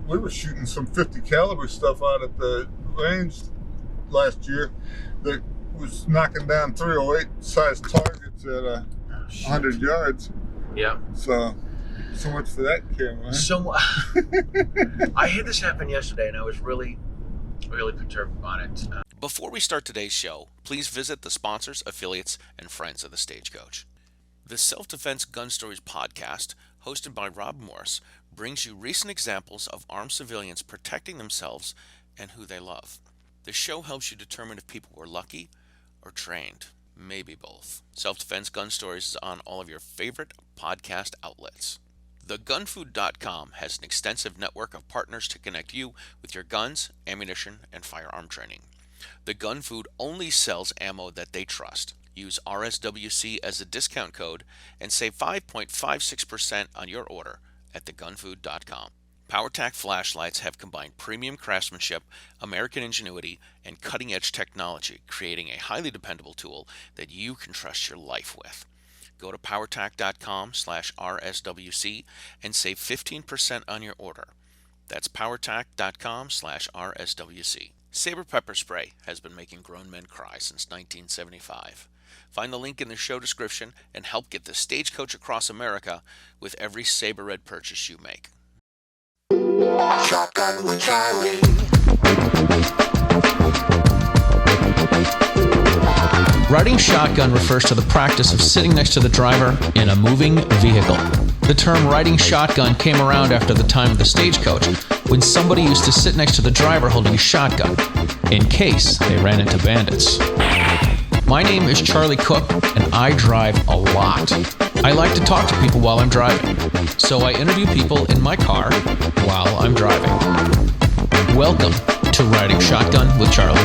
we were shooting some 50 caliber stuff out at the range last year that was knocking down 308 size targets at 100 yards. Yeah. So much for that camera. So I had this happen yesterday, and I was really perturbed about it. Before we start today's show, please visit the sponsors, affiliates, and friends of the Stagecoach. The Self-Defense Gun Stories podcast, hosted by Rob Morris, brings you recent examples of armed civilians protecting themselves and who they love. The show helps you determine if people were lucky or trained, maybe both. Self-Defense Gun Stories is on all of your favorite podcast outlets. TheGunFood.com has an extensive network of partners to connect you with your guns, ammunition, and firearm training. The Gun Food only sells ammo that they trust. Use RSWC as a discount code and save 5.56% on your order at thegunfood.com. PowerTac flashlights have combined premium craftsmanship, American ingenuity, and cutting-edge technology, creating a highly dependable tool that you can trust your life with. Go to powertac.com/RSWC and save 15% on your order. That's powertac.com/RSWC. Saber Pepper Spray has been making grown men cry since 1975. Find the link in the show description and help get the Stagecoach across America with every Saber Red purchase you make. Shotgun with Charlie. Riding shotgun refers to the practice of sitting next to the driver in a moving vehicle. The term riding shotgun came around after the time of the Stagecoach, when somebody used to sit next to the driver holding a shotgun, in case they ran into bandits. My name is Charlie Cook, and I drive a lot. I like to talk to people while I'm driving, so I interview people in my car while I'm driving. Welcome to Riding Shotgun with Charlie.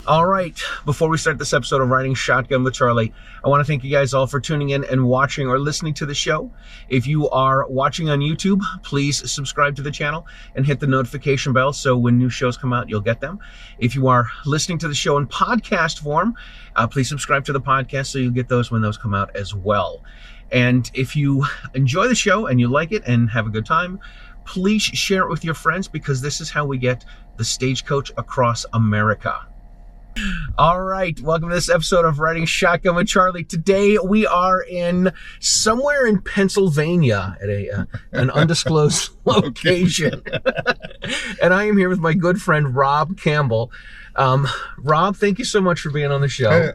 All right, before we start this episode of Riding Shotgun with Charlie, I want to thank you guys all for tuning in and watching or listening to the show. If you are watching on YouTube, please subscribe to the channel and hit the notification bell so when new shows come out, you'll get them. If you are listening to the show in podcast form, please subscribe to the podcast so you'll get those when those come out as well. And if you enjoy the show and you like it and have a good time, please share it with your friends, because this is how we get the Stagecoach across America. All right, welcome to this episode of Riding Shotgun with Charlie. Today we are in somewhere in Pennsylvania at an undisclosed location. And I am here with my good friend Rob Campbell. Rob, thank you so much for being on the show. Hey,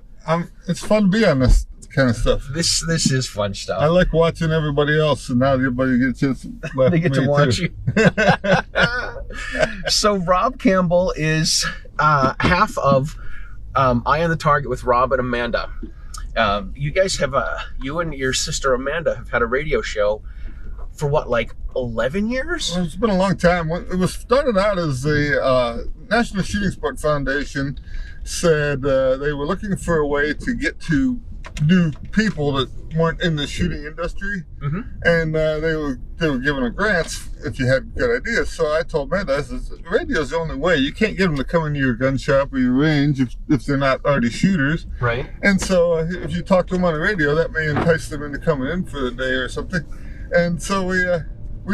it's fun to be on this kind of stuff. This is fun stuff. I like watching everybody else, and now everybody gets a chance to they get to watch you. So Rob Campbell is half of Eye on the Target with Rob and Amanda. You guys have you and your sister Amanda have had a radio show for what, like 11 years? Well, it's been a long time. It was started out as the National Shooting Sport Foundation said they were looking for a way to get to new people that weren't in the shooting industry, and they were giving them grants if you had good ideas. So I told Amanda, radio's the only way. You can't get them to come into your gun shop or your range if they're not already shooters. Right. And so if you talk to them on the radio, that may entice them into coming in for the day or something. And so we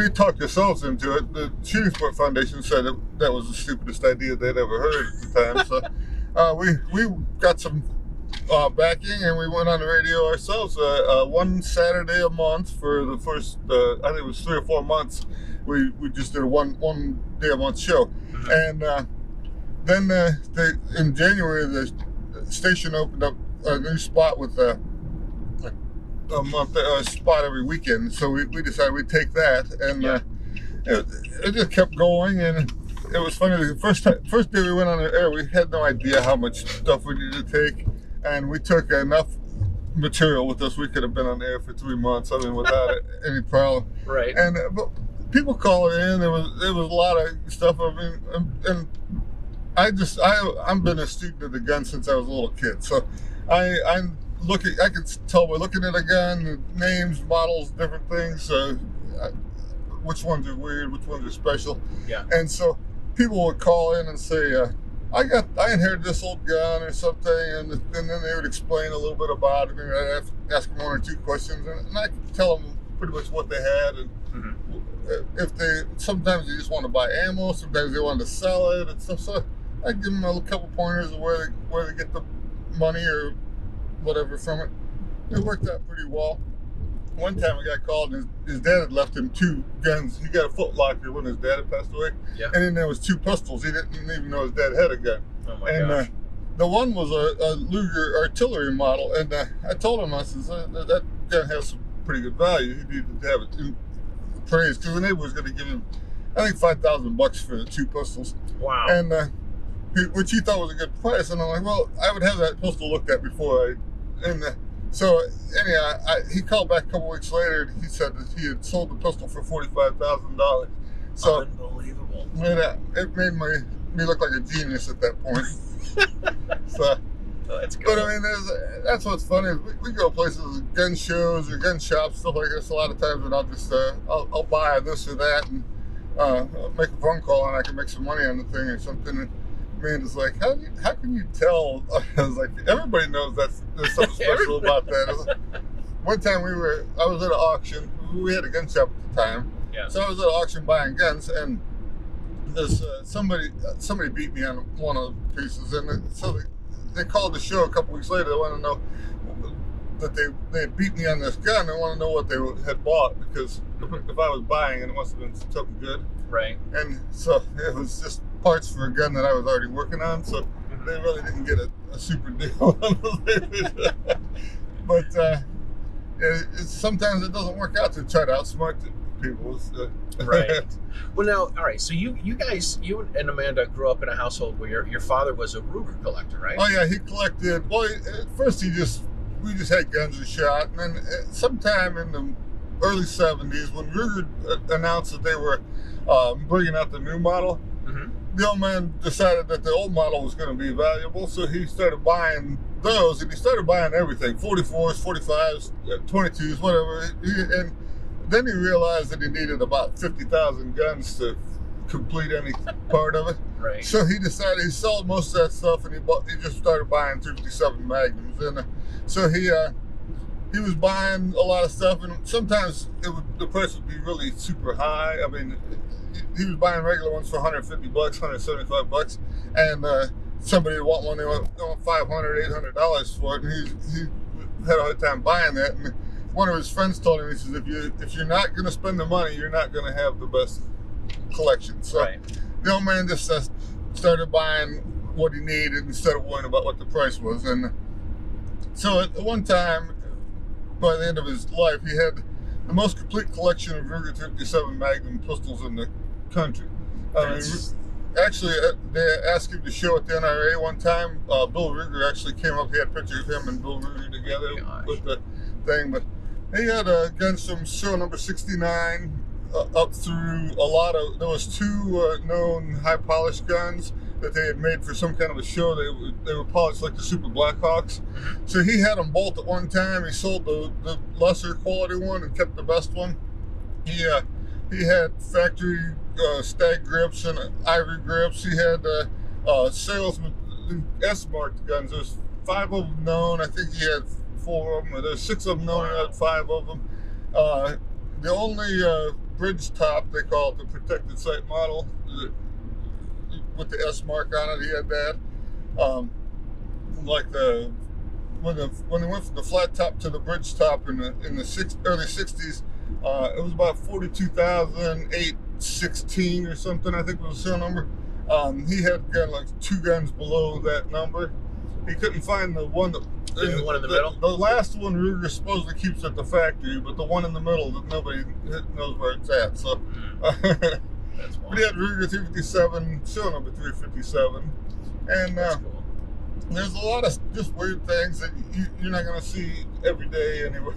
talked ourselves into it. The Shooting Sport Foundation said that was the stupidest idea they'd ever heard at the time. So we got some backing, and we went on the radio ourselves one Saturday a month for the first I think it was 3 or 4 months. We just did a one day a month show. And then in January the station opened up a new spot with a spot every weekend, so we decided we'd take that, and it just kept going. And it was funny, the first day we went on the air, we had no idea how much stuff we needed to take. And we took enough material with us. We could have been on the air for 3 months, I mean, without any problem. Right. And but people call it in. There was a lot of stuff. I mean, and I've been a student of the gun since I was a little kid. So I'm looking. I can tell by looking at a gun, the names, models, different things. Which ones are weird, which ones are special. Yeah. And so people would call in and say, I inherited this old gun or something, and then they would explain a little bit about it, and I'd ask them 1 or 2 questions, and I could tell them pretty much what they had, and if sometimes they just want to buy ammo, sometimes they want to sell it and stuff, so I'd give them a couple pointers of where they get the money or whatever from it. It worked out pretty well. One time a guy called, and his dad had left him 2 guns. He got a Foot Locker when his dad had passed away. Yeah. And then there was 2 pistols. He didn't even know his dad had a gun. Oh my gosh. The one was a Luger artillery model, and I told him, I said, that gun has some pretty good value. He needed to have it appraised, because the neighbor was going to give him, I think, $5,000 for the 2 pistols. Wow. And which he thought was a good price, and I'm like, well, I would have that pistol looked at before so anyhow, he called back a couple weeks later, and he said that he had sold the pistol for $45,000. So unbelievable. It made me look like a genius at that point. So, that's cool. But I mean, that's what's funny is we go places, gun shows or gun shops, stuff like this. A lot of times, and I'll just I'll buy this or that, and make a phone call, and I can make some money on the thing or something. And Amanda's like, how can you tell? I was like, everybody knows there's something special about that. One time I was at an auction. We had a gun shop at the time. Yeah. So I was at an auction buying guns, and this somebody beat me on one of the pieces, and so they called the show a couple weeks later. They want to know that they beat me on this gun. They want to know what they had bought, because if I was buying it, it must have been something good. Right. And so it was just parts for a gun that I was already working on, so they really didn't get a super deal on those. But sometimes it doesn't work out to try to outsmart people. Right. Well, now, all right. So you and Amanda grew up in a household where your father was a Ruger collector, right? Oh yeah, he collected. Well, at first we just had guns and shot, and then sometime in the early '70s, when Ruger announced that they were bringing out the new model, the old man decided that the old model was going to be valuable, so he started buying those, and he started buying everything: 44s, 45s, 22s, whatever. And then he realized that he needed about 50,000 guns to complete any part of it. Right. So he decided he sold most of that stuff, and he just started buying 357 Magnums. And so he was buying a lot of stuff, and sometimes the price would be really super high. I mean, he was buying regular ones for $150, $175, and somebody would want one, they want $500, $800 for it, and he had a hard time buying that. And one of his friends told him, he says, if you're not going to spend the money, you're not going to have the best collection. So the old man just started buying what he needed instead of worrying about what the price was. And so at one time, by the end of his life, he had the most complete collection of Ruger 357 Magnum pistols in the country. Actually, they asked him to show at the NRA one time. Bill Ruger actually came up. He had a picture of him and Bill Ruger together with the thing. But he had guns from show number 69 up through a lot of. There was 2 known high polished guns that they had made for some kind of a show. They were polished like the Super Blackhawks. So he had them both at one time. He sold the lesser quality one and kept the best one. He had factory stag grips and ivory grips. He had salesman S-marked guns. There's 5 of them known. I think he had 4 of them. Or there's 6 of them known. He had 5 of them. The only bridge top, they call it the protected sight model, with the S mark on it, he had that. When they went from the flat top to the bridge top in the early 60s, it was about 42,816 or something, I think was the serial number. He had like 2 guns below that number. He couldn't find the one that. The one in the middle? The last one Ruger supposedly keeps at the factory, but the one in the middle that nobody knows where it's at. So, but he had Ruger 357, serial number 357, and cool. There's a lot of just weird things that you're not going to see every day anywhere.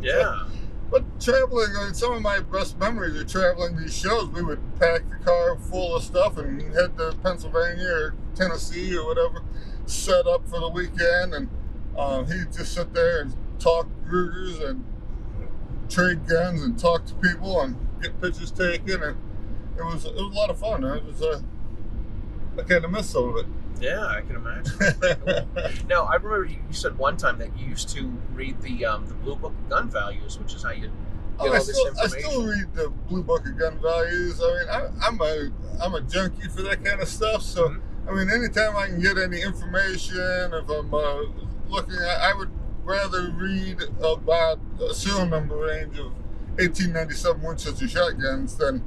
Yeah. But traveling, some of my best memories are traveling these shows. We would pack the car full of stuff and head to Pennsylvania or Tennessee or whatever, set up for the weekend, and he'd just sit there and talk Rugers and trade guns and talk to people and get pictures taken. And it was a lot of fun. I kind of missed some of it. Yeah, I can imagine. Cool. Now, I remember you said one time that you used to read the Blue Book of Gun Values, which is how you get all this information. I still read the Blue Book of Gun Values. I mean, I'm a junkie for that kind of stuff. So, mm-hmm. I mean, anytime I can get any information, if I'm looking, I would rather read about a serial number range of 1897 Winchester shotguns than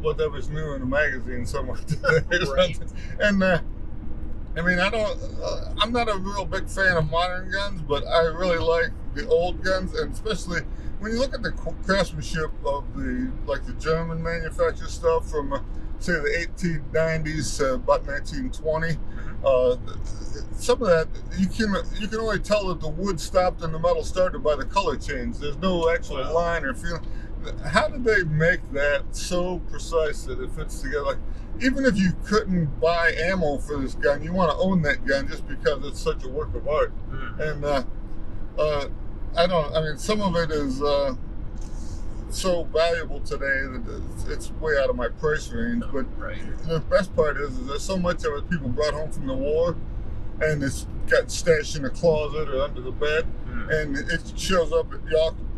whatever's new in the magazine somewhere today. Right. And I mean, I'm not a real big fan of modern guns, but I really like the old guns, and especially when you look at the craftsmanship of the German manufactured stuff from say the 1890s to about 1920. Some of that you can only tell that the wood stopped and the metal started by the color change. There's no actual line or feeling. How did they make that so precise that it fits together? Like, even if you couldn't buy ammo for this gun, you want to own that gun just because it's such a work of art. And I mean, some of it is so valuable today that it's way out of my price range. But the best part is there's so much of it people brought home from the war, and it's got stashed in a closet or under the bed, and it shows up at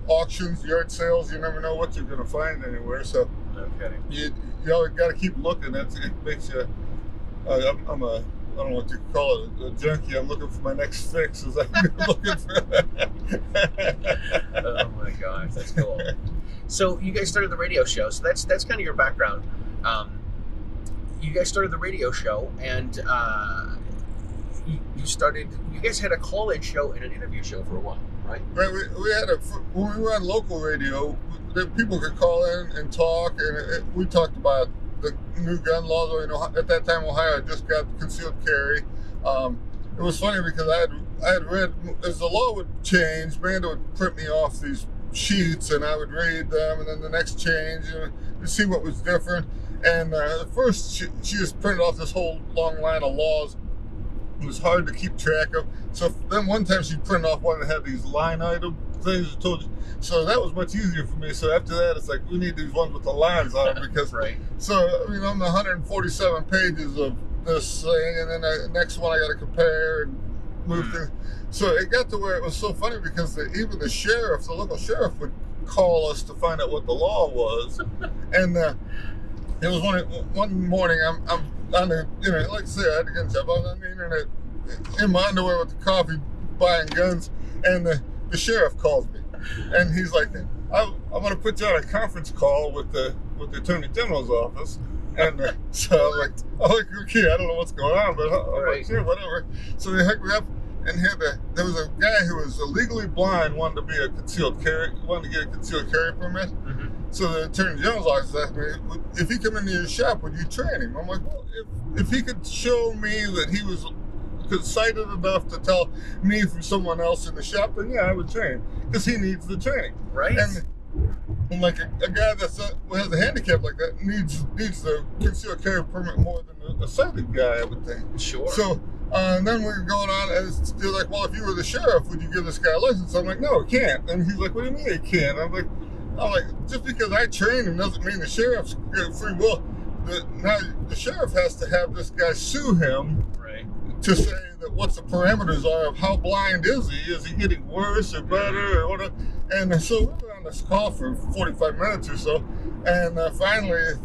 auctions, yard sales. You never know what you're going to find anywhere. So you always got to keep looking. It makes you. I don't know what you call it, a junkie. I'm looking for my next fix as I'm looking for that. Oh my gosh, that's cool. So you guys started the radio show. So that's kind of your background. You guys started the radio show, and you guys had a call-in show and an interview show for a while, right? Right. We had when we were on local radio, people could call in and talk, and we talked about the new gun laws. At that time, Ohio had just got concealed carry. It was funny because I had read, as the law would change, Amanda would print me off these sheets, and I would read them, and then the next change, to see what was different. And at first, she just printed off this whole long line of laws. It was hard to keep track of. So then one time she printed off one that had these line item things that told you. So that was much easier for me. So after that, it's like, we need these ones with the lines on them because. Right. So, I mean, on the 147 pages of this thing, and then the next one I got to compare and move things. So it got to where it was so funny because even the local sheriff would call us to find out what the law was. And it was one morning, I'm on the internet, like I say, I had a gun shop. I was on the internet in my underwear with the coffee buying guns, and the sheriff calls me. And he's like, I'm going to put you on a conference call with the Attorney General's office. And so I'm like, okay, I don't know what's going on, but I'm like, sure, whatever. So they hooked me up, and there was a guy who was illegally blind, wanted to get a concealed carry permit. Mm-hmm. So the Attorney General's office asked me, if he come into your shop, would you train him? I'm like, well, if he could show me that he was sighted enough to tell me from someone else in the shop, then yeah, I would train, because he needs the training. Right. And like a guy who has a handicap like that needs the concealed carry permit more than a sighted guy, I would think. Sure. So and then we were going on, and they're like, well, if you were the sheriff, would you give this guy a license? I'm like, no, he can't. And he's like, what do you mean he can't? I'm like, just because I train him doesn't mean the sheriff's got free will. Now the sheriff has to have this guy sue him, right, to say that what the parameters are of how blind is he? Is he getting worse or better or whatever? And so we were on this call for 45 minutes or so, and finally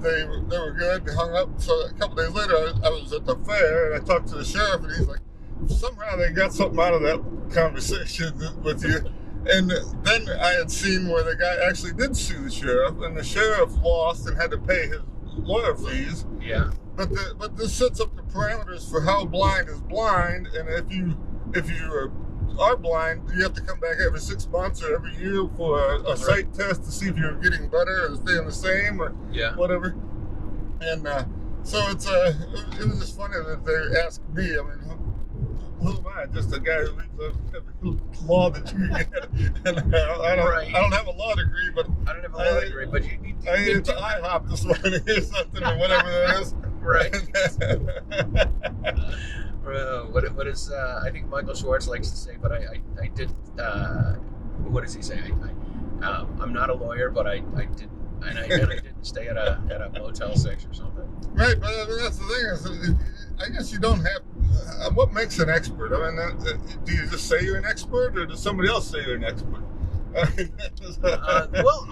they were good. They hung up. So a couple days later, I was at the fair, and I talked to the sheriff, and he's like, somehow they got something out of that conversation with you. And then I had seen where the guy actually did sue the sheriff, and the sheriff lost and had to pay his lawyer fees. Yeah. But this sets up the parameters for how blind is blind, and if you are blind, you have to come back every 6 months or every year for a sight test to see if you're getting better or staying the same or whatever. And so it was just funny that they asked me. I mean, who am I? Just a guy who reads every law that you get. And I don't have a law degree, but I don't have a law degree, but you I ate to IHOP this morning or something or whatever that is. Right. What is I think Michael Schwartz likes to say, but I did. What does he say? I'm not a lawyer, but I did I know you didn't stay at a Motel 6 or something. Right, but I mean, that's the thing is, I guess you don't have. What makes an expert? I mean, do you just say you're an expert, or does somebody else say you're an expert? Well,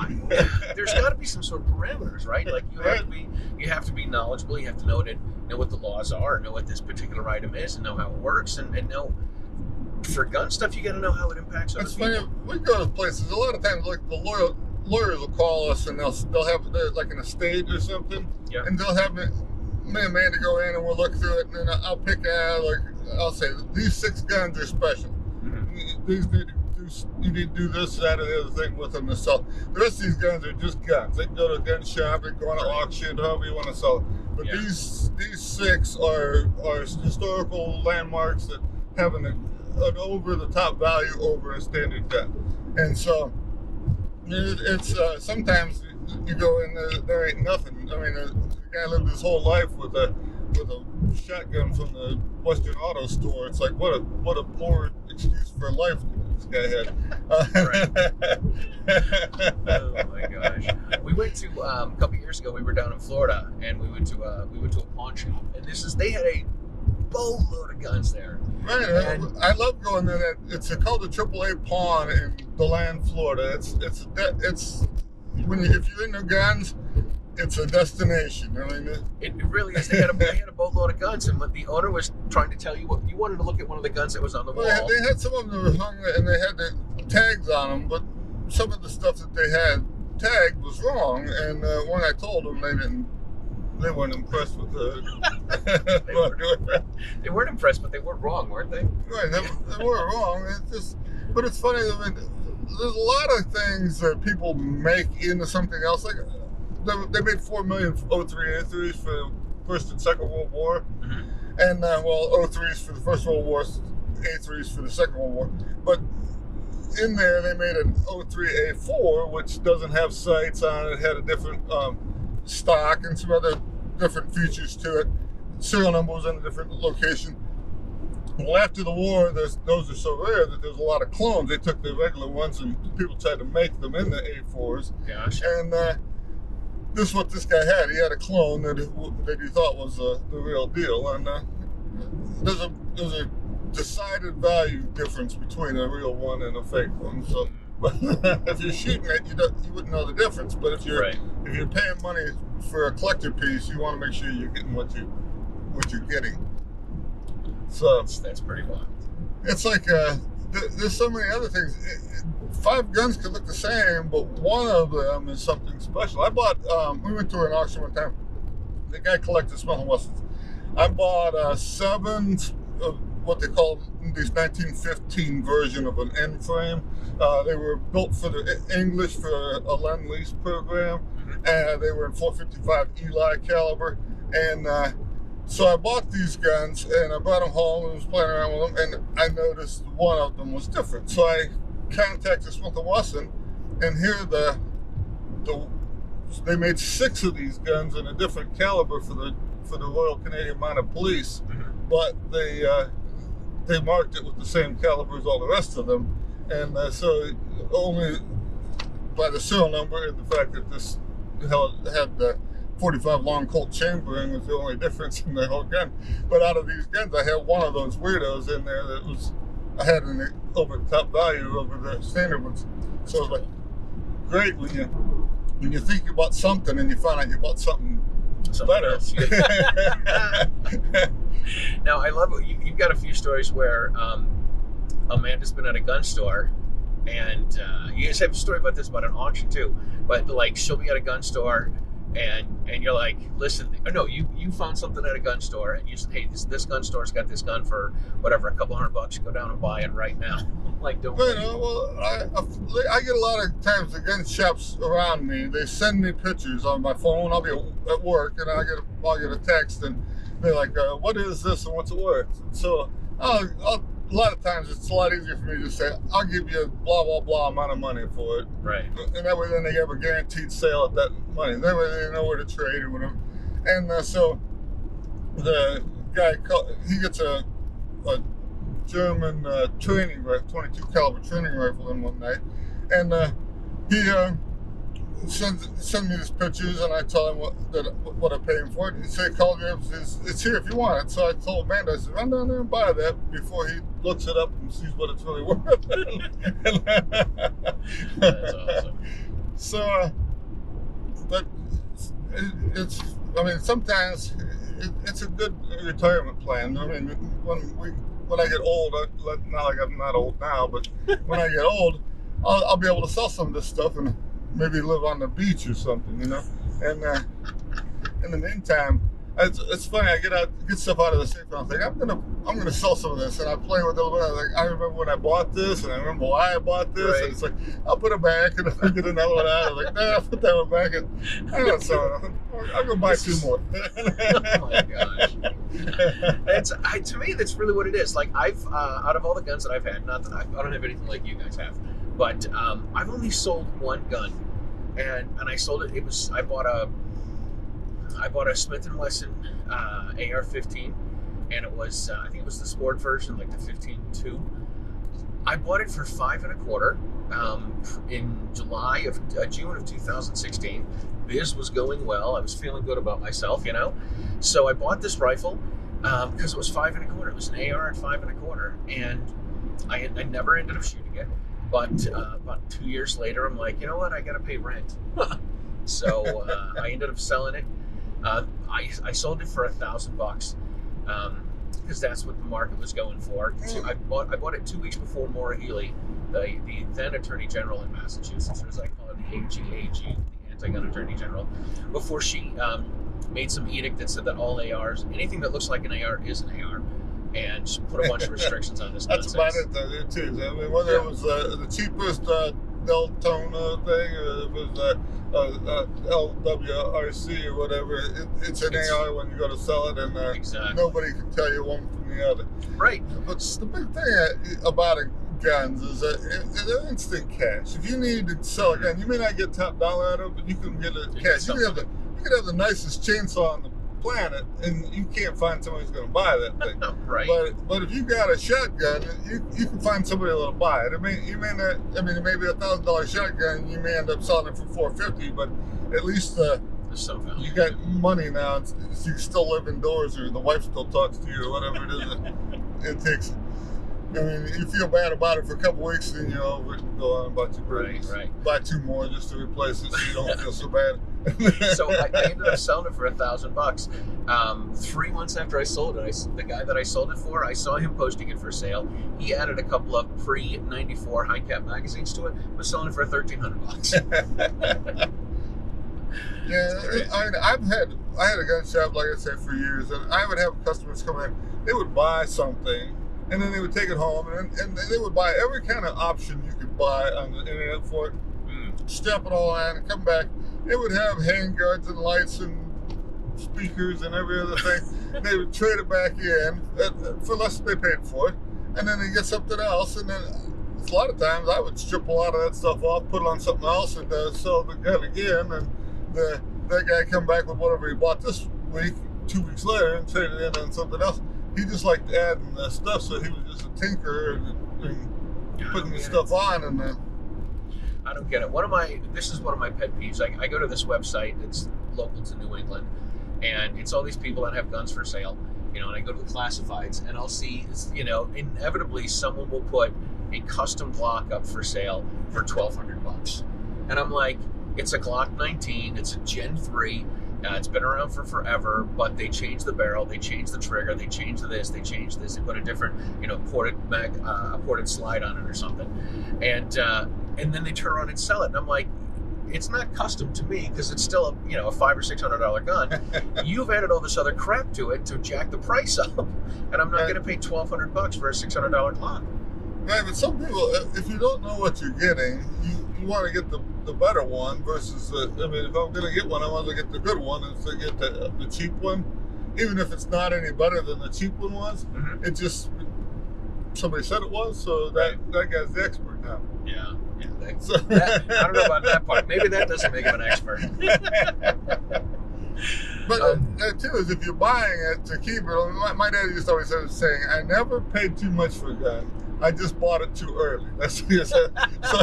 there's got to be some sort of parameters, right? Like you have to be knowledgeable. You have to know what the laws are, know what this particular item is, and know how it works, and know. For gun stuff, you got to know how it impacts other people. Funny. We go to places a lot of times. Like the lawyers will call us, and they'll have like an estate or something, and they'll have me and Amanda go in, and we'll look through it, and then I'll pick out I'll say these 6 guns are special. Mm-hmm. You need to do this, that, or the other thing with them to sell. The rest of these guns are just guns. They can go to a gun shop, they can go on an auction, however you want to sell them. But these 6 are historical landmarks that have an over-the-top value over a standard gun. And so it's sometimes you go in there ain't nothing. I mean, the guy lived his whole life with a shotgun from the Western Auto Store. It's like what a poor excuse for life this guy had. Oh my gosh! We went to a couple years ago. We were down in Florida, and we went to a pawn shop, and they had a boatload of guns there. Right, I love going there. It's called the AAA Pawn in DeLand, Florida. It's if you're into guns, it's a destination. I mean, it really is. They had a boatload of guns, and what the owner was trying to tell you, what you wanted to look at one of the guns that was on the wall. They had some of them that were hung, and they had the tags on them, but some of the stuff that they had tagged was wrong. And when I told them, they weren't impressed with they weren't impressed, but they weren't wrong, weren't they? Right, they weren't wrong. But it's funny. I mean, there's a lot of things that people make into something else. Like they made 4 million 03A3s for the First and Second World War, and 03s for the First World War, A3s for the Second World War. But in there, they made an 03A4, which doesn't have sights on it. It had a different stock and some other different features to it. Serial number was in a different location. Well, after the war, those are so rare that there's a lot of clones. They took the regular ones and people tried to make them in the A4s. Gosh. And this is what this guy had. He had a clone that he thought was the real deal. And there's a decided value difference between a real one and a fake one. So if you're shooting it, you wouldn't know the difference. But if you're paying money for a collector piece, you want to make sure you're getting what you're getting. So that's pretty wild. It's like there's so many other things. 5 guns could look the same, but one of them is something special. I bought. We went to an auction one time. The guy collected Smith & Wessons. I bought 7 of what they call these 1915 version of an end frame. They were built for the English for a Lend-Lease program, and they were in .455 Eli caliber. And so I bought these guns, and I brought them home and was playing around with them, and I noticed one of them was different. So I contacted Smith & Wesson, and here they made 6 of these guns in a different caliber for the Royal Canadian Mounted Police, but they marked it with the same caliber as all the rest of them, and so only by the serial number and the fact that this had the 45 long Colt chambering was the only difference in the whole gun. But out of these guns, I had one of those weirdos in there that I had an over-the-top value over the standard ones. So it's like great when you think you bought something and you find out you bought something better. Now, I love it. You've got a few stories where Amanda's been at a gun store, and you guys have a story about this about an auction too. But like, she'll be at a gun store, and you're like, listen, no, you found something at a gun store, and you said, hey, this gun store's got this gun for whatever, a couple $100. Go down and buy it right now. Like, don't. Well, I get a lot of times the gun shops around me. They send me pictures on my phone. I'll be at work, and I'll get a text, and they're like, what is this and what's it worth? And so a lot of times it's a lot easier for me to say, I'll give you blah, blah, blah amount of money for it. Right. And that way then they have a guaranteed sale at that money. That way they know where to trade or whatever. And so the guy, he gets a German training rifle, 22 caliber training rifle in one night. And send me these pictures, and I tell him what I'm paying for it. And he said, call me up, it's here if you want it. So I told Amanda, I said, run down there and buy that before he looks it up and sees what it's really worth. That's awesome. So, but it's, I mean, sometimes it's a good retirement plan. I mean, when I get old, not like I'm not old now, but when I get old, I'll be able to sell some of this stuff and maybe live on the beach or something, you know. And in the meantime, it's funny. I get stuff out of the safe, and I'm like, I'm gonna sell some of this, and I play with it a little bit. Like, I remember when I bought this, and I remember why I bought this, right. And it's like, I'll put it back, and I'll get another one out. I'm like, nah, I'll put that one back, and I don't sell it. I'll go buy two more. Oh my gosh! To me, that's really what it is. Like, I've out of all the guns that I've had, not that I don't have anything like you guys have, but I've only sold one gun, and I sold it. I bought a Smith & Wesson AR-15, and it was I think it was the sport version, like the 15-2. I bought it for $5.25 in June of 2016. Biz was going well. I was feeling good about myself, you know. So I bought this rifle because it was $5.25. It was an AR at $5.25, and I never ended up shooting it. But about 2 years later, I'm like, you know what? I got to pay rent. So I ended up selling it. I sold it for $1,000 because that's what the market was going for. I bought it 2 weeks before Maura Healey, the then Attorney General in Massachusetts, or as I call it, the AG, the Anti-Gun Attorney General, before she made some edict that said that all ARs, anything that looks like an AR is an AR, and she put a bunch of restrictions on this nonsense. That's about it, though, too. I mean, whether it was the cheapest Deltona thing, or it was LWRC or whatever, it's an AR when you go to sell it, and exactly. Nobody can tell you one from the other. Right. But the big thing about guns is that they're instant cash. If you need to sell a gun, you may not get top dollar out of it, but you can get it cash. You can have the nicest chainsaw on the planet, and you can't find somebody who's going to buy that thing. Right. But if you got a shotgun, you can find somebody that'll buy it. You may not. I mean, maybe $1,000 shotgun, you may end up selling it for $450, but at least you got money now. So you can still live indoors, or the wife still talks to you, or whatever it is. It takes. I mean, you feel bad about it for a couple weeks, then you're over it and go on and buy two purchases. Right. Buy two more just to replace it, so you don't feel so bad. So I ended up selling it for $1,000. 3 months after I sold it, the guy that I sold it for, I saw him posting it for sale. He added a couple of pre-94 high cap magazines to it. Was selling it for $1,300. Yeah, I mean, I had a gun shop, like I said, for years, and I would have customers come in. They would buy something, and then they would take it home, and they would buy every kind of option you could buy on the internet for it, strap it all on, and come back. It would have handguards and lights and speakers and every other thing. They would trade it back in for less than they paid for it, and then they get something else, and then a lot of times I would strip a lot of that stuff off, put it on something else, and sell the gun again, and that guy come back with whatever he bought this week, 2 weeks later, and trade it in on something else. He just liked adding stuff, so he was just a tinkerer and putting the stuff on. And I don't get it. This is one of my pet peeves. I go to this website that's local to New England, and it's all these people that have guns for sale. You know, and I go to the classifieds, and I'll see, you know, inevitably someone will put a custom Glock up for sale for $1,200, and I'm like, it's a Glock 19, it's a Gen 3. It's been around for forever, but they changed the barrel, they changed the trigger, they changed this, they put a different, you know, ported slide on it or something, and then they turn around and sell it, and I'm like, it's not custom to me because it's still a $500 or $600 gun. You've added all this other crap to it to jack the price up, and I'm not going to pay $1,200 for a $600 Glock. Right, but some people, if you don't know what you're getting, you want to get the better one versus if I'm going to get one, I want to get the good one instead of get the cheap one. Even if it's not any better than the cheap one was, it just, somebody said it was, so that guy's the expert now. Yeah. I don't know about that part. Maybe that doesn't make him an expert. But that too is if you're buying it to keep it. My dad used to always say, I never paid too much for a gun. I just bought it too early. That's what he said. So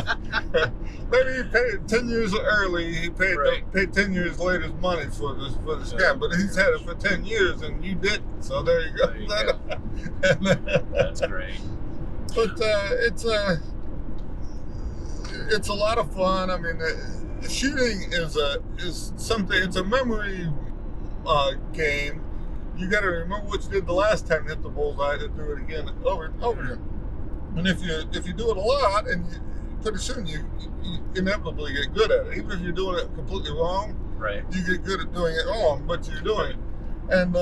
maybe he paid 10 years early. He paid 10 years later's money for the scam, but he's had it for 10 years and you didn't. So there you go. There you go. That's great. But it's a lot of fun. I mean, shooting is something. It's a memory game. You got to remember what you did the last time you hit the bullseye to do it again over and over again. And if you do it a lot, and pretty soon you inevitably get good at it. Even if you're doing it completely wrong, right? You get good at doing it wrong, but you're doing it. And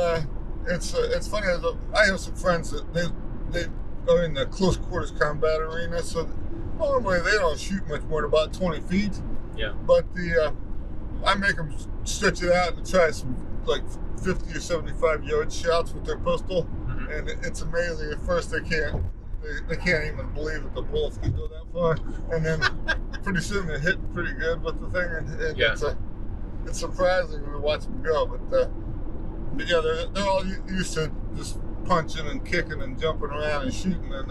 it's funny. I have some friends that they are in the close quarters combat arena, so normally they don't shoot much more than about 20 feet. Yeah. But I make them stretch it out and try some like 50 or 75 yard shots with their pistol, and it's amazing. At first they can't even believe that the bullets can go that far, and then pretty soon they're hitting pretty good with the thing, and it's surprising to watch them go. But yeah, they're all used to just punching and kicking and jumping around and shooting, and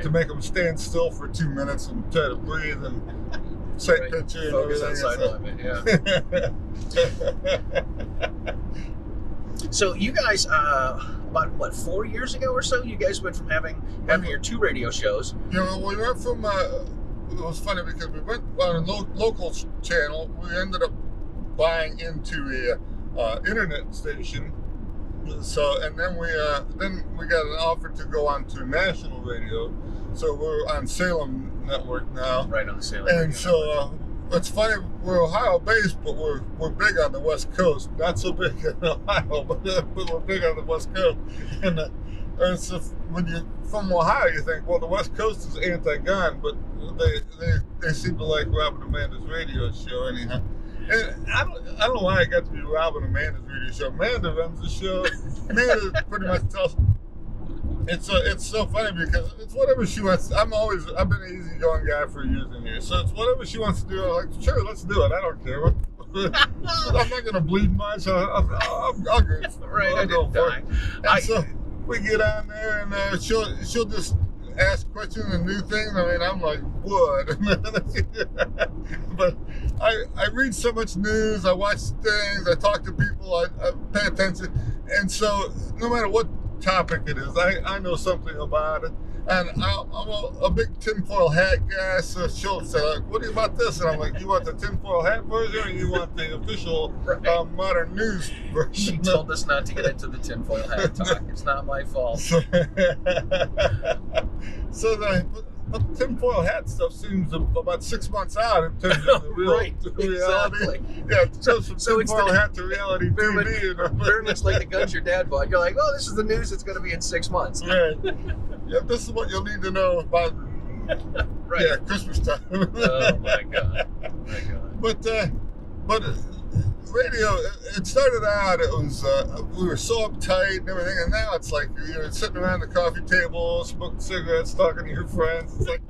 to make them stand still for 2 minutes and try to breathe and sight picture and focus everything. On sight limit, yeah. So you guys, about 4 years ago or so, you guys went from having your 2 radio shows. You know, we went from. It was funny because we went on a local channel. We ended up buying into a internet station. So and then we got an offer to go on to national radio. So we're on Salem Network now. Right on the Salem. And so. It's funny, we're Ohio-based, but we're big on the West Coast. Not so big in Ohio, but we're big on the West Coast. And so when you're from Ohio, you think, well, the West Coast is anti-gun, but they seem to like Rob and Amanda's radio show anyhow. And I don't know why I got to be Rob and Amanda's radio show. Amanda runs the show. Amanda pretty much tells. It's so funny because it's whatever she wants. I've been an easygoing guy for years and years. So it's whatever she wants to do. I'm like, sure, let's do it. I don't care. I'm not going to bleed much. So I'll go. Right, I'll go for it. And so we get on there and she'll just ask questions and new things. I mean, I'm like, what? But I read so much news. I watch things. I talk to people. I pay attention. And so no matter what topic it is, I know something about it, and I'm a big tinfoil hat guy. So she'll say, like, "What do you about this?" And I'm like, "You want the tinfoil hat version, or you want the official modern news version?" She told us not to get into the tinfoil hat talk. It's not my fault. So the tinfoil hat stuff seems about 6 months out in terms of the real reality. Exactly. Yeah, it goes from tinfoil hat to reality TV. Very much like the guns your dad bought. You're like, oh, this is the news. It's going to be in 6 months. Right. Yeah, this is what you'll need to know about. Right. Yeah, Christmas time. Oh my god. But radio. It started out. It was we were so uptight and everything, and now it's like you're sitting around the coffee table, smoking cigarettes, talking to your friends. It's like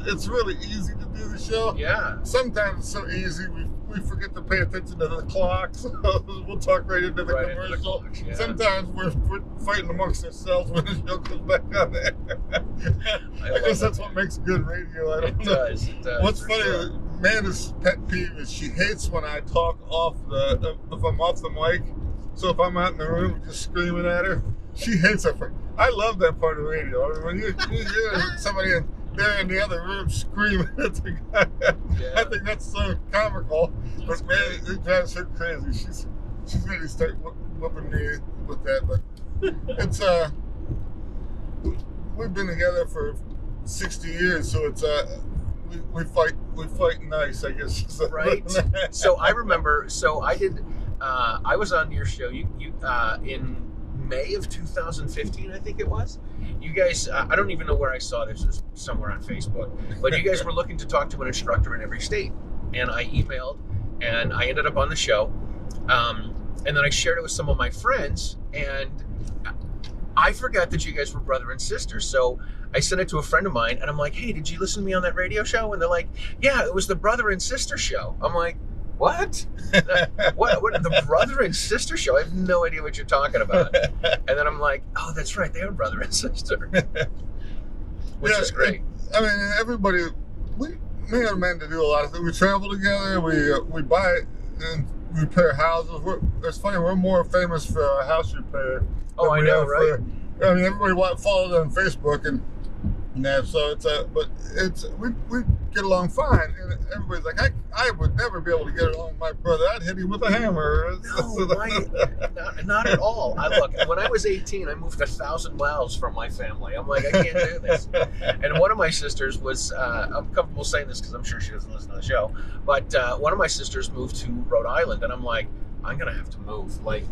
it's really easy to do the show. Yeah. Sometimes it's so easy we forget to pay attention to the clock, so we'll talk right into the commercial. Into the clock, yeah. Sometimes we're fighting amongst ourselves when the show comes back on there. I guess that's what makes good radio. I don't know. It does. What's funny, sure. Amanda's pet peeve is she hates when I talk if I'm off the mic. So if I'm out in the room just screaming at her, she hates that part. I love that part of radio. I mean, when you hear somebody there in the other room screaming at the guy, I think that's so comical. But man, it drives her crazy. She's ready to start whooping me with that. But it's we've been together for 60 years, so it's we fight nice, I guess. Right. So I remember. So I did. I was on your show. You in May of 2015, I think it was. You guys, I don't even know where I saw this. It was somewhere on Facebook. But you guys were looking to talk to an instructor in every state, and I emailed, and I ended up on the show. And then I shared it with some of my friends, and I forgot that you guys were brother and sister. So I sent it to a friend of mine, and I'm like, "Hey, did you listen to me on that radio show?" And they're like, "Yeah, it was the brother and sister show." I'm like, "What? What? The brother and sister show? I have no idea what you're talking about." And then I'm like, "Oh, that's right. They are brother and sister." which is great. I mean, everybody, me and Amanda do a lot of things. We travel together, we buy and repair houses. It's funny, we're more famous for our house repair. Oh, I know, right? I mean, everybody follows on Facebook and that, so we get along fine, and everybody's like, I would never be able to get along with my brother. I'd hit him with a hammer. No, not at all. Look, when I was 18, I moved 1,000 miles from my family. I'm like, I can't do this. And one of my sisters was, I'm comfortable saying this because I'm sure she doesn't listen to the show, but one of my sisters moved to Rhode Island, and I'm like, I'm gonna have to move. Like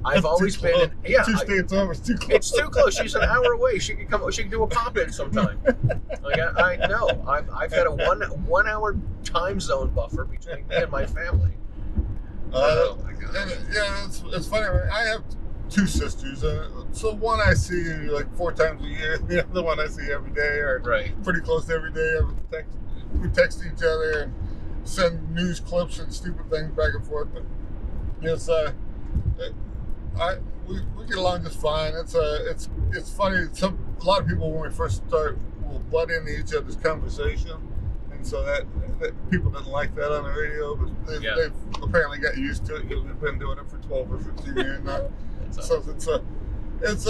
I've always been in, 2 states over. It's too close. It's too close. She's an hour away. She could come. She could do a pop-in sometime. Like I know. I've had a one hour time zone buffer between me and my family. Oh my gosh. And, yeah, it's funny. I have 2 sisters. So one I see like 4 times a year. The other one I see every day, or pretty close to every day. We text each other and send news clips and stupid things back and forth. But it's we get along just fine. It's funny. A lot of people, when we first start, will butt into each other's conversation, and so that people didn't like that on the radio, but they've apparently got used to it because we've been doing it for 12 or 15 years now. So it's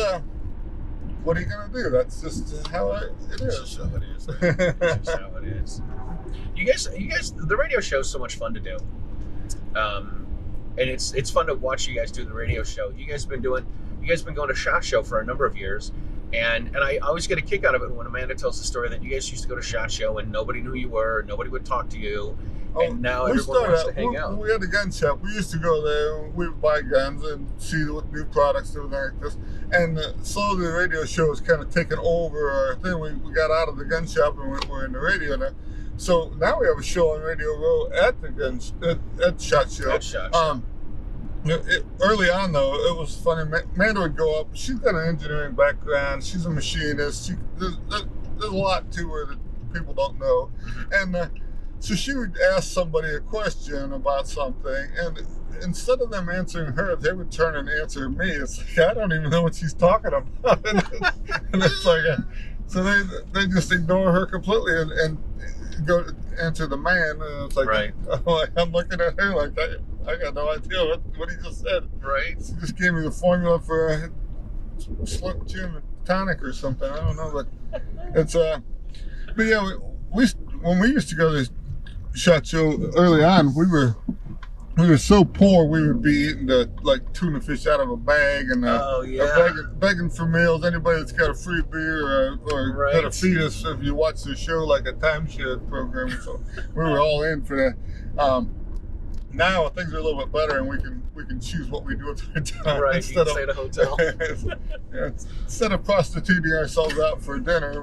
what are you gonna do? That's just how it is. That's just how it is. That's just how it is. You guys, the radio show is so much fun to do. And it's fun to watch you guys do the radio show. You guys have been going to SHOT Show for a number of years, and I always get a kick out of it when Amanda tells the story that you guys used to go to SHOT Show and nobody knew who you were, nobody would talk to you, and now everyone wants to hang out. We had a gun shop. We used to go there. We would buy guns and see what new products, everything like this. And slowly the radio show has kind of taken over our thing. We got out of the gun shop and we're in the radio now. So now we have a show on Radio Row at the at SHOT Show. At SHOT Show. Early on, though, it was funny. Amanda would go up. She's got an engineering background. She's a machinist. There's a lot to her that people don't know. And so she would ask somebody a question about something, and instead of them answering her, they would turn and answer me. It's like, I don't even know what she's talking about. And it's like, so they just ignore her completely and go answer the man. And it's like, I'm looking at her like that. I got no idea what he just said. Right. He just gave me the formula for a slip gin tonic or something. I don't know, but it's but yeah, when we used to go to this SHOT Show early on, we were so poor we would be eating the tuna fish out of a bag and begging for meals. Anybody that's got a free beer or got a feed us if you watch the show like a timeshare program. So we were all in for that. Now things are a little bit better, and we can choose what we do with our time. Right, you can stay at a hotel. Instead of prostituting ourselves out for dinner,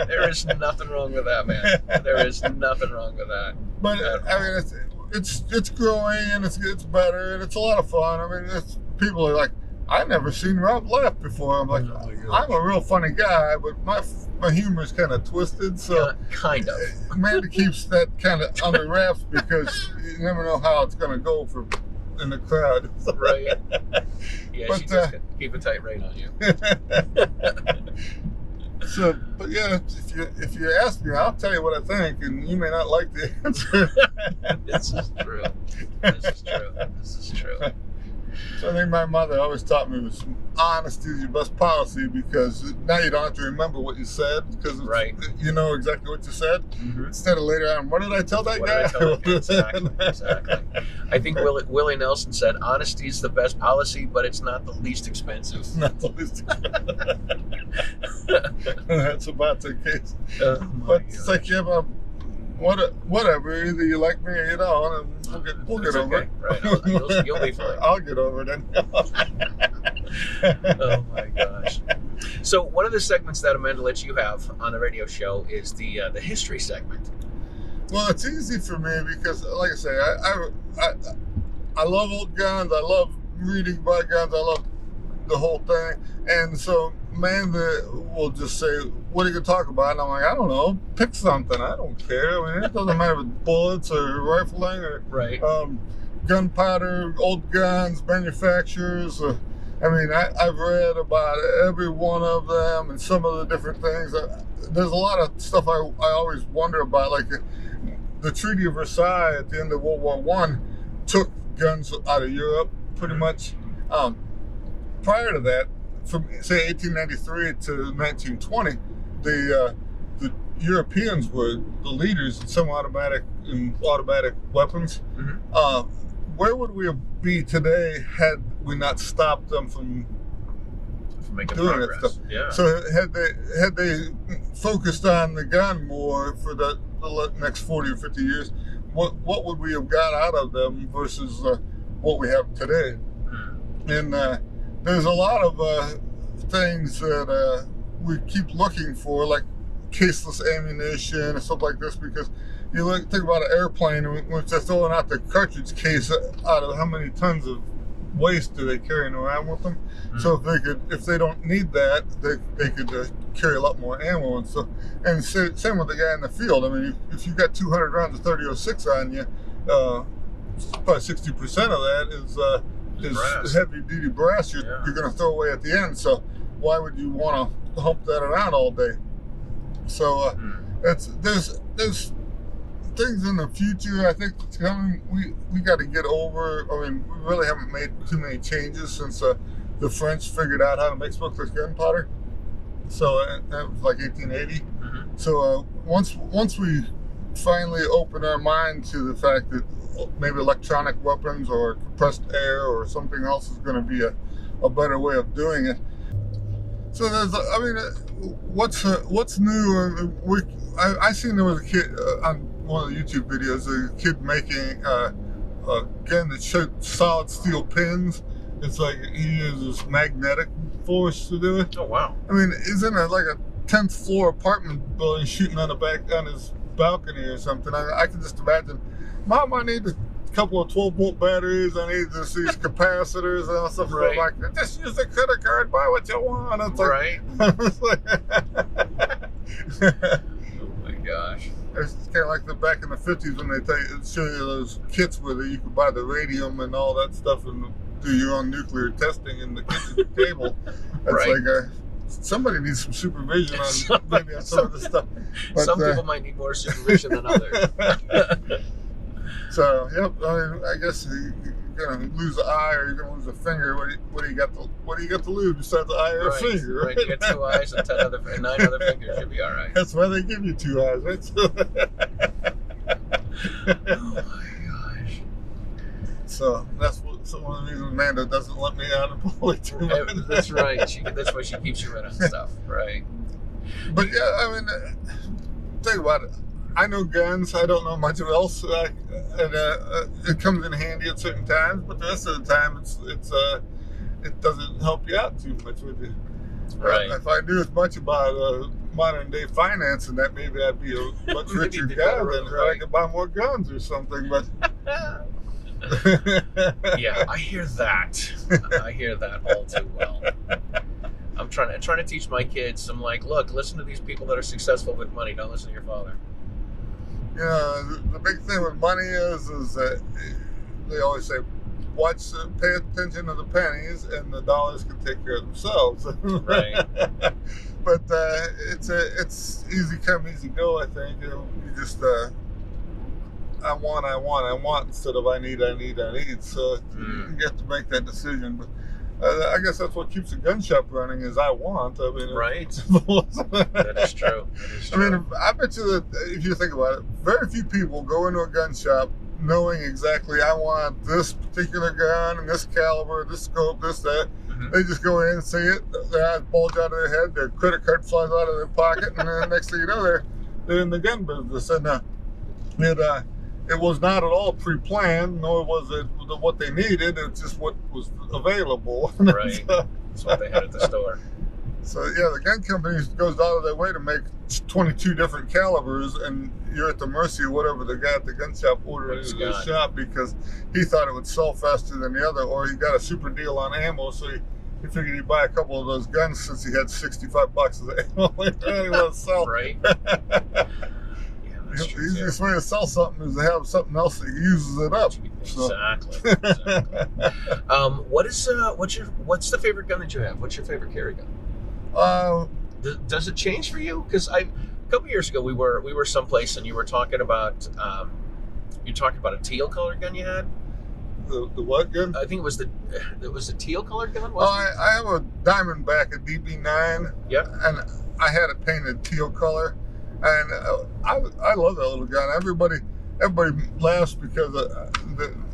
there is nothing wrong with that, man. There is nothing wrong with that. But I mean, it's growing and it's better and it's a lot of fun. I mean, people are like, I've never seen Rob laugh before. I'm like, I'm a real funny guy, but my humor is kind of twisted. So kind of. Amanda keeps that kind of under wraps because you never know how it's going to go in the crowd. Right. Yeah, but, she just keep a tight rein on you. So, but yeah, if you ask me, I'll tell you what I think, and you may not like the answer. This is true. This is true. So I think my mother always taught me was honesty is your best policy, because now you don't have to remember what you said because you know exactly what you said. Mm-hmm. Instead of later on, what did I tell that guy? Exactly. I think Willie Nelson said honesty is the best policy, but it's not the least expensive. Not the least expensive. That's about the case. But it's like, yeah, but whatever. Either you like me or you don't, and we'll get over it. Right. You'll be fine. I'll get over it then. Oh my gosh. So one of the segments that Amanda lets you have on the radio show is the history segment. Well, it's easy for me because, like I say, I love old guns. I love reading about guns. I love the whole thing. And so Amanda will just say, what are you going to talk about? And I'm like, I don't know. Pick something. I don't care. I mean, it doesn't matter if it's bullets or rifling or gunpowder, old guns, manufacturers. I mean, I've read about every one of them and some of the different things. There's a lot of stuff I always wonder about, like the Treaty of Versailles at the end of World War I took guns out of Europe pretty much. Prior to that, from say 1893 to 1920, the Europeans were the leaders in semi-automatic and automatic weapons. Mm-hmm. Where would we be today had we not stopped them from making doing progress? that stuff? Yeah. So had they focused on the gun more for the next 40 or 50 years, what would we have got out of them versus what we have today? And there's a lot of things that we keep looking for, like caseless ammunition and stuff like this, because you think about an airplane, when they're throwing out the cartridge case, out of how many tons of waste do they carrying around with them? Mm-hmm. So if they don't need that, they could carry a lot more ammo and stuff. And same with the guy in the field. I mean, if you've got 200 rounds of .30-06 on you, probably 60% of that is heavy duty brass you're going to throw away at the end. So why would you want to hump that around all day? So there's things in the future I think that's coming. We got to get over. I mean, we really haven't made too many changes since the French figured out how to make smokeless gunpowder. So that was like 1880. Mm-hmm. So once we finally open our mind to the fact that maybe electronic weapons or compressed air or something else is going to be a better way of doing it. So what's new? I seen there was a kid on one of the YouTube videos, a kid making a gun that showed solid steel pins. It's like he uses magnetic force to do it. Oh wow! I mean, he's in like a 10th floor apartment building, shooting on his balcony or something. I can just imagine. Mom, I need a couple of 12-volt batteries. I need these capacitors and stuff. Right. Like, just use the credit card, buy what you want. It's like, right. It's like oh my gosh. It's kind of like the back in the 50s when they show you those kits where you could buy the radium and all that stuff and do your own nuclear testing in the kitchen table. It's right. like somebody needs some supervision on maybe on some of this stuff. But, some people might need more supervision than others. So, yep. I mean, I guess you're gonna lose an eye or you're gonna lose a finger. What do you got to lose besides the eye or a finger? Right. You got 2 eyes and 9 other fingers. You'll be all right. That's why they give you 2 eyes, right? Oh my gosh. So that's one of the reasons Amanda doesn't let me out of Bully too much. That's right. That's why she keeps you in on stuff, right? But yeah, I mean, think about it. I know guns. I don't know much else. It comes in handy at certain times, but the rest of the time, it doesn't help you out too much with you. Right. If I knew as much about modern day finance, and that maybe I'd be a much richer guy than I could buy more guns or something. But yeah, I hear that. I hear that all too well. I'm trying to teach my kids. I'm like, look, listen to these people that are successful with money. Don't listen to your father. Yeah, the big thing with money is that they always say, pay attention to the pennies, and the dollars can take care of themselves. Right. But it's easy come, easy go. I think you just I want instead of I need. So you have to make that decision. But I guess that's what keeps a gun shop running is I want. I mean, right. That is true. I mean, I bet you that if you think about it, very few people go into a gun shop knowing exactly I want this particular gun and this caliber, this scope, this, that. Mm-hmm. They just go in and see it, their eyes bulge out of their head, their credit card flies out of their pocket, and then the next thing you know, they're in the gun business. And it was not at all pre-planned, nor was it what they needed. It's just what was available. Right. That's what they had at the store. So yeah, the gun company goes out of their way to make 22 different calibers, and you're at the mercy of whatever the guy at the gun shop ordered into the shop because he thought it would sell faster than the other, or he got a super deal on ammo, so he figured he'd buy a couple of those guns since he had 65 boxes of ammo he really wanted to sell. Right. The easiest way to sell something is to have something else that uses it up. Exactly. What's the favorite gun that you have? What's your favorite Cary gun? Does it change for you? Because a couple years ago we were someplace and you were talking about a teal colored gun you had. The what gun? I think it was a teal colored gun. I have a Diamondback, a DB9. Yep. And I had it painted teal color, and I love that little gun. Everybody laughs because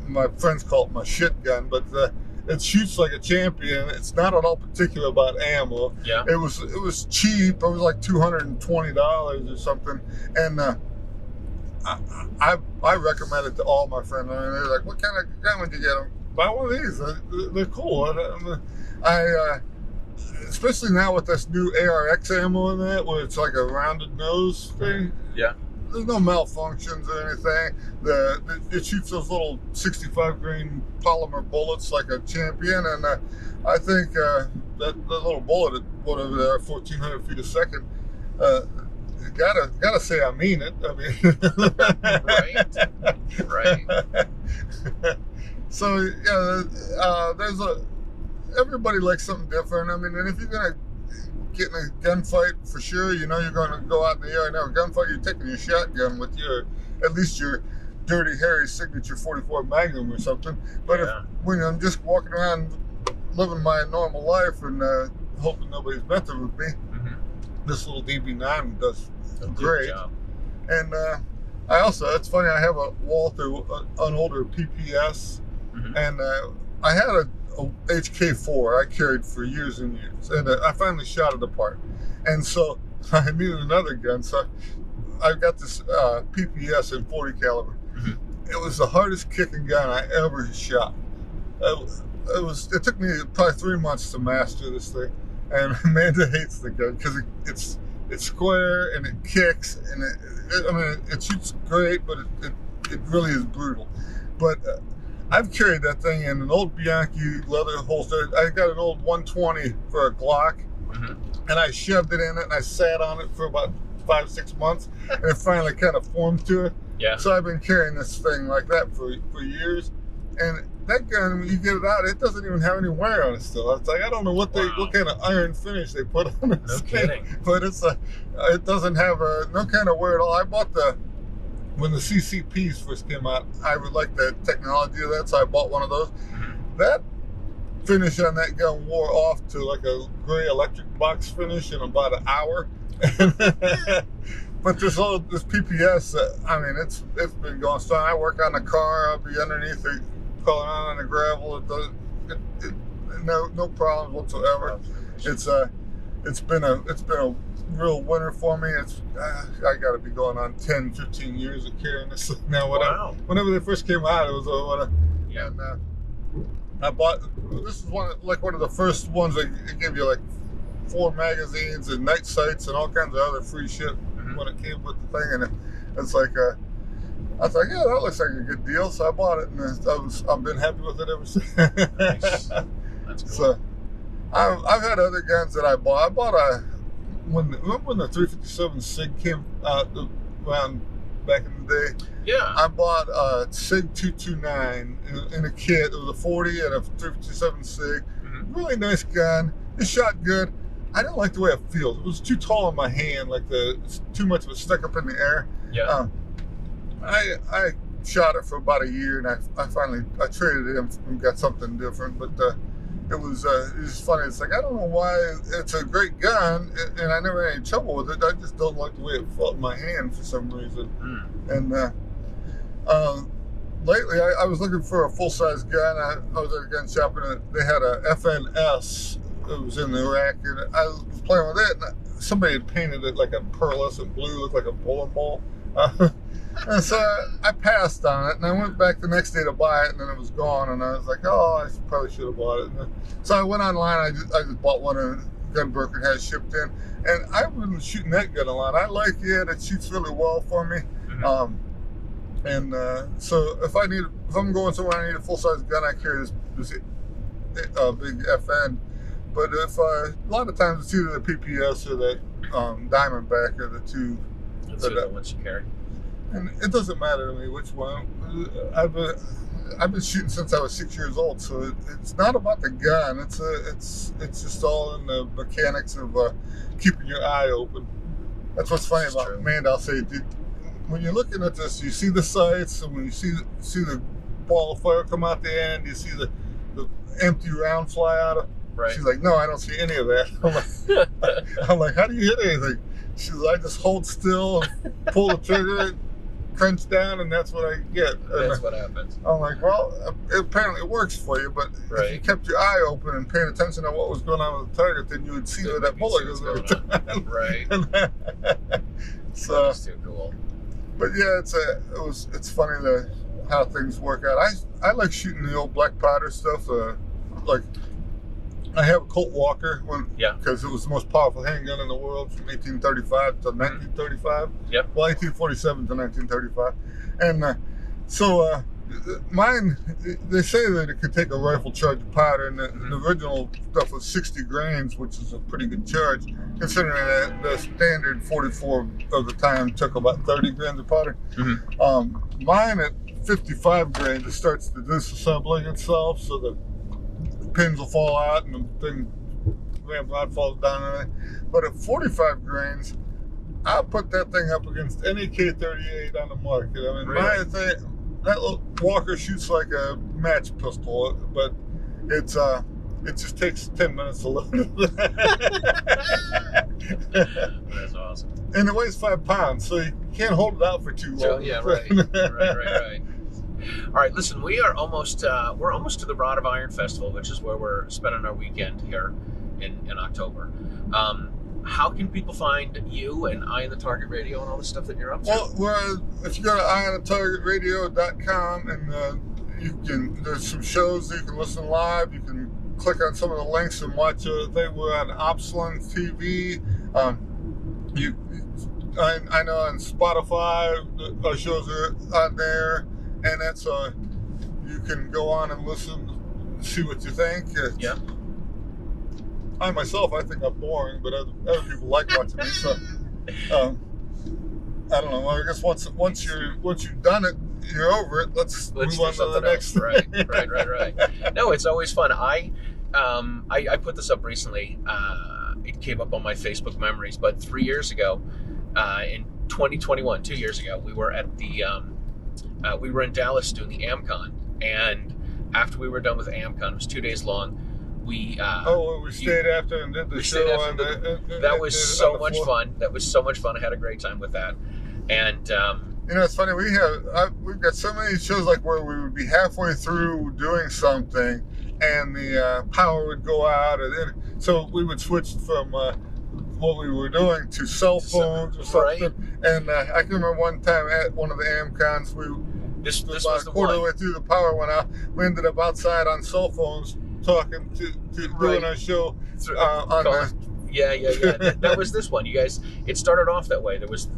my friends call it my shit gun, but it shoots like a champion. It's not at all particular about ammo. Yeah. It was cheap. It was like $220 or something, and I recommend it to all my friends. I mean, they're like, "What kind of gun would you get? Buy one of these. They're cool." Especially now with this new ARX ammo in that, where it's like a rounded nose thing. Yeah. There's no malfunctions or anything. It shoots those little 65 grain polymer bullets like a champion, and I think that little bullet at whatever they are, 1,400 feet a second. Gotta say I mean it. I mean, right. So yeah, everybody likes something different. I mean, and if you're gonna get in a gunfight, for sure, you're gonna go out in the air and have a gunfight. You're taking your shotgun with you, or at least your Dirty Harry signature 44 Magnum or something. But when I'm just walking around living my normal life and hoping nobody's messing with me, this little DB9 does great. Job. And it's funny, I have a Walther, an older PPS, and I had a HK4 I carried for years and years, and I finally shot it apart, and so I needed another gun, so I got this PPS in 40 caliber. It was the hardest kicking gun I ever shot. It took me probably 3 months to master this thing, and Amanda hates the gun because it's square and it kicks, and it shoots great, but it really is brutal. But I've carried that thing in an old Bianchi leather holster. I got an old 120 for a Glock, and I shoved it in it, and I sat on it for about 5-6 months, and it finally kind of formed to it. Yeah. So I've been carrying this thing like that for years, and that gun, when you get it out, it doesn't even have any wear on it still. It's like, I don't know what kind of iron finish they put on it. No kidding. But it doesn't have no kind of wear at all. I bought when the CCPs first came out, I would like the technology of that, so I bought one of those. That finish on that gun wore off to like a gray electric box finish in about an hour. But this PPS, it's been going strong. I work on the car. I'll be underneath it, crawling on the gravel. No problems whatsoever. It's been a real winner for me. I got to be going on 10-15 years of carrying this now. Whenever they first came out, it was and I bought, this is one of the first ones that give you like 4 magazines and night sights and all kinds of other free shit when it came with the thing, and it's like I was like, yeah, that looks like a good deal, so I bought it, and I've been happy with it ever since. Nice. That's cool. So I've had other guns that I bought. I bought when the 357 SIG came out around back in the day. Yeah. I bought a SIG 229 in a kit. It was a 40 and a 357 SIG. Really nice gun. It shot good. I didn't like the way it feels. It was too tall in my hand, like it's too much of it stuck up in the air. Yeah. I shot it for about a year, and I finally traded it in and got something different. But it was funny. It's like, I don't know why. It's a great gun, and I never had any trouble with it. I just don't like the way it felt in my hand for some reason. And lately, I was looking for a full-size gun. I was at a gun shop, and they had a FNS. It was in the rack, and I was playing with it, and somebody had painted it like a pearlescent blue, looked like a bowling ball. And so I passed on it, and I went back the next day to buy it, and then it was gone, and I was like, oh, I probably should have bought it. So I went online, I just bought one, and gun broker had it shipped in, and I've been shooting that gun a lot. I like it. It shoots really well for me. So if I'm going somewhere, I need a full-size gun, I carry this big FN. But if a lot of times it's either the PPS or that Diamondback are the two. That's the ones you carry. And it doesn't matter to me which one. I've been shooting since I was 6 years old, so it's not about the gun. It's just all in the mechanics of keeping your eye open. That's what's funny about true. Amanda. I'll say, dude, when you're looking at this, you see the sights, and when you see the ball of fire come out the end, you see the empty round fly out of. Right. She's like, no, I don't see any of that. I'm like, how do you hit anything? She's like, I just hold still, pull the trigger, crunch down, and that's what I get. That's what happens. I'm like, well, apparently it works for you, but if you kept your eye open and paying attention to what was going on with the target, then you would see where that bullet was every time. Right. So that's too cool. But yeah, it's funny how things work out. I like shooting the old black powder stuff. Like I have a Colt Walker because it was the most powerful handgun in the world from 1835 to 1935. Yep. Well, 1847 to 1935, and so mine. They say that it could take a rifle charge of powder, and the original stuff was 60 grains, which is a pretty good charge, considering that the standard 44 of the time took about 30 grains of powder. Mm-hmm. Mine at 55 grains, it starts to disassembling itself, so the pins will fall out and the thing ramrod falls down and everything. But at 45 grains, I'll put that thing up against any K38 on the market. I mean, really? That little Walker shoots like a match pistol, but it just takes 10 minutes to load it. That's awesome. And it weighs 5 pounds, so you can't hold it out for too long. So, yeah, right. Right. All right, listen, we're almost to the Rod of Iron Festival, which is where we're spending our weekend here in October. How can people find you and Eye on the Target Radio and all the stuff that you're up to? Well, if you go to eyeonthetargetradio.com, and there's some shows that you can listen live. You can click on some of the links and watch a thing. We're on Opslun TV. I know on Spotify our shows are on there. And that's you can go on and listen, see what you think. Yeah. I myself, I think I'm boring, but other people like watching me. So I don't know. I guess once you've done it, you're over it. Let's move on to the next. Right. No, it's always fun. I put this up recently. It came up on my Facebook memories, but 3 years ago, in 2021, 2 years ago, we were at the. We were in Dallas doing the AmCon, and after we were done with AmCon, it was 2 days long. We stayed after and did the show. That was so much fun. That was so much fun. I had a great time with that. And it's funny. We've got so many shows like where we would be halfway through doing something, and the power would go out, so we would switch from what we were doing to cell phones or something. Right. And I can remember one time at one of the AmCons, this was about a quarter of the way through, the power went out. We ended up outside on cell phones talking to doing our show on the. Yeah. That was this one. You guys, it started off that way. There was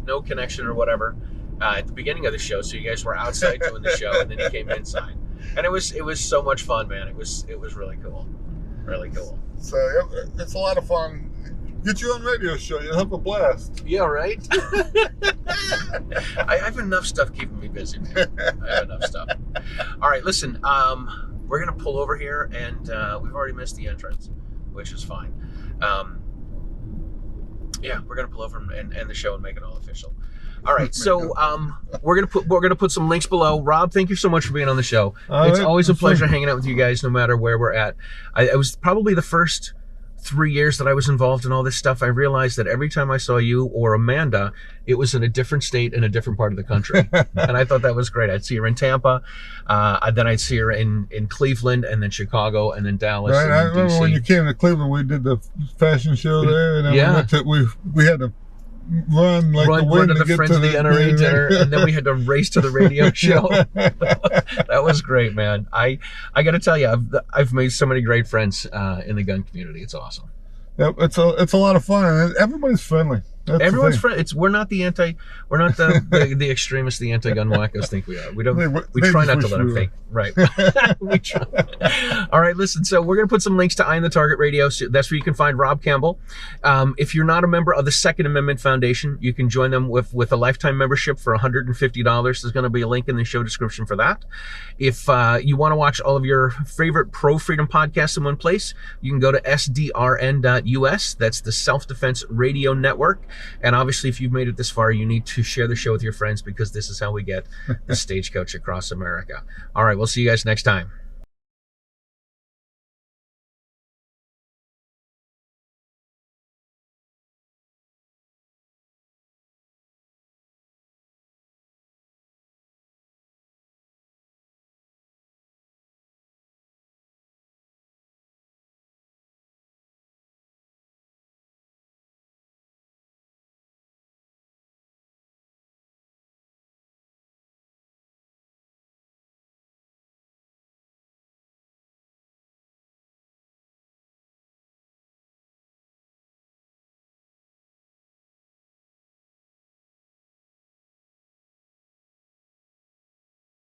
no connection or whatever at the beginning of the show, so you guys were outside doing the show, and then you came inside, and it was so much fun, man. It was really cool, really cool. So it's a lot of fun. Get you on radio show. You'll have a blast. Yeah, right? I have enough stuff keeping me busy, man. I have enough stuff. All right, listen. We're going to pull over here, and we've already missed the entrance, which is fine. We're going to pull over and end the show and make it all official. All right, so we're gonna put some links below. Rob, thank you so much for being on the show. It's always a pleasure hanging out with you guys, no matter where we're at. It was probably the first 3 years that I was involved in all this stuff. I realized that every time I saw you or Amanda, it was in a different state in a different part of the country, and I thought that was great. I'd see her in Tampa, then I'd see her in Cleveland, and then Chicago, and then Dallas. Right, and I remember DC. when you came to Cleveland, we did the fashion show there, and then we had to run like the wind to the Friends of the NRA dinner, and then we had to race to the radio show. That was great, man. I got to tell you, I've made so many great friends in the gun community. It's awesome. Yep, it's a lot of fun, and everybody's friendly. That's Everyone's the thing. friend. We're not the the extremists, the anti-gun wackos think we are. We don't. We They try just not to wish let we them were. think. Right. We try. All right. Listen. So we're gonna put some links to Eye on the Target Radio. So that's where you can find Rob Campbell. If you're not a member of the Second Amendment Foundation, you can join them with a lifetime membership for $150. There's going to be a link in the show description for that. If you want to watch all of your favorite pro-freedom podcasts in one place, you can go to sdrn.us. That's the Self-Defense Radio Network. And obviously, if you've made it this far, you need to share the show with your friends, because this is how we get the Stagecoach across America. All right, we'll see you guys next time.